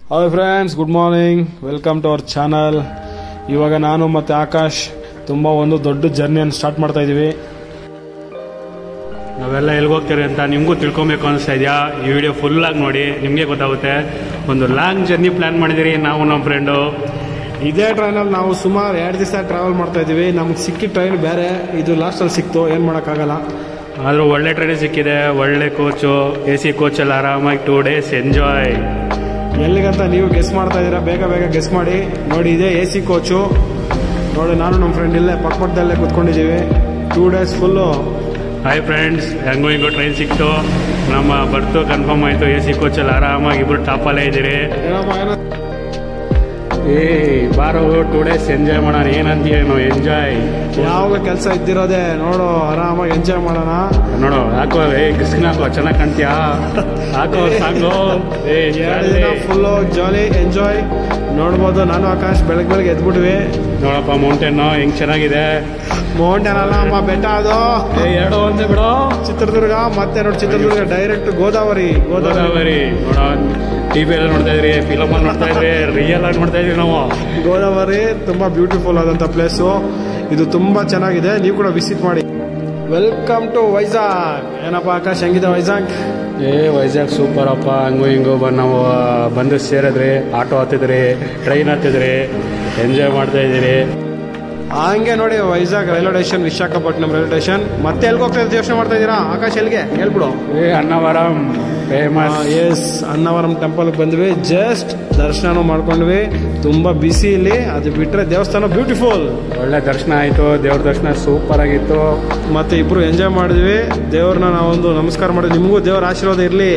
Hi friends, good morning. Welcome to our channel. ಇವಾಗ ನಾನು ಮತ್ತು ಆಕಾಶ್ ತುಂಬ ಒಂದು ದೊಡ್ಡ ಜರ್ನಿಯನ್ನು ಸ್ಟಾರ್ಟ್ ಮಾಡ್ತಾ ಇದ್ದೀವಿ. ನಾವೆಲ್ಲ ಎಲ್ಲಿಗೆ ಹೋಗ್ತೀರಿ ಅಂತ ನಿಮಗೂ ತಿಳ್ಕೊಬೇಕು ಅನಿಸ್ತಾ ಇದೆಯಾ? ಈ ವಿಡಿಯೋ ಫುಲ್ಲಾಗಿ ನೋಡಿ, ನಿಮಗೆ ಗೊತ್ತಾಗುತ್ತೆ. ಒಂದು ಲಾಂಗ್ ಜರ್ನಿ ಪ್ಲ್ಯಾನ್ ಮಾಡಿದ್ದೀರಿ ನಾವು ನಮ್ಮ ಫ್ರೆಂಡು. ಇದೇ ಟ್ರೈನಲ್ಲಿ ನಾವು ಸುಮಾರು 2 ದಿವಸ ಟ್ರಾವೆಲ್ ಮಾಡ್ತಾ ಇದ್ದೀವಿ. ನಮ್ಗೆ ಸಿಕ್ಕಿದ ಟ್ರೈನ್ ಬೇರೆ, ಇದು ಲಾಸ್ಟಲ್ಲಿ ಸಿಕ್ತು, ಏನು ಮಾಡೋಕ್ಕಾಗಲ್ಲ. ಆದರೂ ಒಳ್ಳೆ ಟ್ರೈನ್ ಸಿಕ್ಕಿದೆ, ಒಳ್ಳೆ ಕೋಚು, AC ಕೋಚಲ್ಲಿ ಆರಾಮಾಗಿ 2 days ಎಂಜಾಯ್. ಎಲ್ಲಿಗಂತ ನೀವು ಗೆಸ್ ಮಾಡ್ತಾ ಇದ್ದೀರಾ? ಬೇಗ ಬೇಗ ಗೆಸ್ ಮಾಡಿ. ನೋಡಿ, ಇದೇ AC ಕೋಚು. ನೋಡಿ, ನಾನು ನಮ್ಮ ಫ್ರೆಂಡ್ ಇಲ್ಲೇ ಪಕ್ಕದಲ್ಲೇ ಕೂತ್ಕೊಂಡಿದ್ದೀವಿ. 2 days ಫುಲ್ಲು. ಹಾಯ್ ಫ್ರೆಂಡ್ಸ್, ಹೆಂಗೋ ಟ್ರೈನ್ ಸಿಕ್ತು, ನಮ್ಮ ಬರ್ತು ಕನ್ಫರ್ಮ್ ಆಯಿತು. AC ಕೋಚಲ್ಲಿ ಆರಾಮಾಗಿ ಇಬ್ಬರು ಟಾಪಲ್ಲೇ ಇದ್ದೀರಿ. ಬಾರೋ 2 days ಎಂಜಾಯ್ ಮಾಡೋಣ. ಏನಂತೀಯೇನು? ಎಂಜಾಯ್. ಯಾವಾಗ ಕೆಲಸ ಇದ್ದಿರೋದೆ, ನೋಡು, ಆರಾಮಾಗಿ ಎಂಜಾಯ್ ಮಾಡೋಣ. ನೋಡು, ಹಾಕೋ ಕೃಷ್ಣ, ಹಾಕೋ, ಚೆನ್ನಾಗಿ ಕಾಣ್ತೀಯಾ? ಹಾಕೋ ಸಾಂಗು. ಫುಲ್ಲು ಜಾಲಿ ಎಂಜಾಯ್ ನೋಡ್ಬೋದು. ನಾನು ಆಕಾಶ್ ಬೆಳಗ್ಗೆ ಎದ್ಬಿಟ್ವಿ. ನೋಡಪ್ಪ ಮೌಂಟೇನು ಹೆಂಗ್ ಚೆನ್ನಾಗಿದೆ. ಮೌಂಟೇನ್ ಅಲ್ಲ ಅಮ್ಮ, ಬೆಟ್ಟ ಅದು. 2 ಒಂದೇ ಬಿಡೋ. ಚಿತ್ರದುರ್ಗ, ಮತ್ತೆ ನೋಡಿ ಚಿತ್ರದುರ್ಗ ಡೈರೆಕ್ಟ್ ಗೋದಾವರಿ. ನೋಡೋ, TV ಎಲ್ಲ ನೋಡ್ತಾ ಇದ್ರಿ, ಫಿಲಮ್ ನೋಡ್ತಾ ಇದ್ರಿ, ರಿಯಲ್ ಆಗಿ ನೋಡ್ತಾ ಇದ್ರಿ ನಾವು. ಗೋದಾವರಿ ತುಂಬಾ ಬ್ಯೂಟಿಫುಲ್ ಆದಂತ ಪ್ಲೇಸು. ಇದು ತುಂಬಾ ಚೆನ್ನಾಗಿದೆ, ನೀವು ಕೂಡ ವಿಸಿಟ್ ಮಾಡಿ. Welcome to Vizag. ಏನಪ್ಪ ಆಕಾಶ್, ಹೆಂಗಿದೆ ವೈಜಾಗ್? ವೈಜಾಗ್ ಸೂಪರ್ ಅಪ್ಪ. ಹಂಗು ಹಿಂಗು ನಾವು ಬಂದು ಸೇರಿದ್ರಿ, ಆಟೋ ಹತ್ತಿದ್ರಿ, ಟ್ರೈನ್ ಹತ್ತಿದ್ರಿ, ಎಂಜಾಯ್ ಮಾಡ್ತಾ ಇದ್ದೀರಿ. ಹಂಗೆ ನೋಡಿ, Vizag railway station, Visakhapatnam railway station. ಮತ್ತೆ ಎಲ್ಗೆ ಹೋಗ್ತಾ ಇದ್ದೀವಿ ಯೋಚನೆ ಮಾಡ್ತಾ ಇದ್ದೀರಾ? ಆಕಾಶ್ ಎಲ್ಗೆ ಹೇಳ್ಬಿಡು. ಅನ್ನವರಂ ಫೇಮಸ್. ಎಸ್, ಅನ್ನವರಂ ಟೆಂಪಲ್ಗೆ ಬಂದ್ವಿ. ಜಸ್ಟ್ ದರ್ಶನ ಮಾಡ್ಕೊಂಡ್ವಿ. ತುಂಬಾ ಬಿಸಿ ಇಲ್ಲಿ, ಅದು ಬಿಟ್ರೆ ದೇವಸ್ಥಾನ ಬ್ಯೂಟಿಫುಲ್. ಒಳ್ಳೆ ದರ್ಶನ ಆಯ್ತು, ದೇವ್ರ ದರ್ಶನ ಸೂಪರ್ ಆಗಿತ್ತು. ಮತ್ತೆ ಇಬ್ರು ಎಂಜಾಯ್ ಮಾಡಿದ್ವಿ. ದೇವ್ರನ್ನ ನಾವೊಂದು ನಮಸ್ಕಾರ ಮಾಡಿದ್ವಿ. ನಿಮಗೂ ದೇವ್ರ ಆಶೀರ್ವಾದ ಇರ್ಲಿ.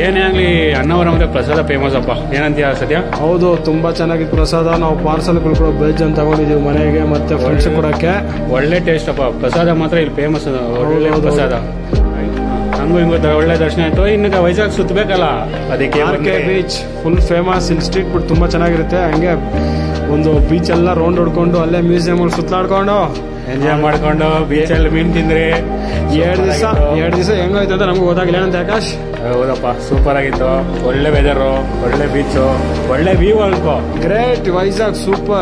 ಏನೇ ಆಗ್ಲಿ, ಅನ್ನವರಂ ಅಂದ್ರೆ ಪ್ರಸಾದ ಫೇಮಸ್ ಅಪ್ಪ. ಏನಂತೀಯ ಸದ್ಯ? ಹೌದು, ತುಂಬಾ ಚೆನ್ನಾಗಿತ್ತು ಪ್ರಸಾದ. ನಾವು ಪಾರ್ಸಲ್ ಕೂಡ ವೆಜ್ ಅಂತ ತಗೊಂಡಿದೀವಿ ಮನೆಗೆ, ಮತ್ತೆ ಫ್ರೆಂಡ್ಸ್ ಕೊಡಕ್ಕೆ. ಒಳ್ಳೆ ಟೇಸ್ಟ್ ಅಪ್ಪ. ಪ್ರಸಾದ ಮಾತ್ರ ಇಲ್ಲಿ ಫೇಮಸ್, ಒಳ್ಳೆ ಪ್ರಸಾದ. ಹಂಗು ಹಿಂಗು ಒಳ್ಳೆ ದರ್ಶನ ಆಯ್ತು. ಇನ್ನು ವೈಜಾಗ್ ಸುತ್ತಬೇಕಲ್ಲ, ಅದಕ್ಕೆ RK ಬೀಚ್ ಫುಲ್ ಫೇಮಸ್. ಇಲ್ಲಿ ಸ್ಟ್ರೀಟ್ ಫುಡ್ ತುಂಬಾ ಚೆನ್ನಾಗಿರುತ್ತೆ. ಹಂಗೆ ಒಂದು ಬೀಚ್ ಎಲ್ಲ ರೌಂಡ್ ಹೊಡ್ಕೊಂಡು, ಅಲ್ಲೇ ಮ್ಯೂಸಿಯಂ ಅಲ್ಲಿ ಸುತ್ತಾಡ್ಕೊಂಡು ಎಂಜಾಯ್ ಮಾಡ್ಕೊಂಡು, ಬೀಚಲ್ಲಿ ಮೀನ್ ತಿಂದ್ರಿ. 2 ದಿವಸ ಹೆಂಗಾಯ್ತು ಅಂತ ನಮ್ಗೆ ಗೊತ್ತಾಗಿಲ್ಲ. ಏನಂತ ಆಕಾಶ್? ಹೌದಪ್ಪ, ಸೂಪರ್ ಆಗಿತ್ತು. ಒಳ್ಳೆ ವೆದರು, ಒಳ್ಳೆ ಬೀಚು, ಒಳ್ಳೆ ವ್ಯೂ ಅನ್ಕೋ. Great Vizag, super.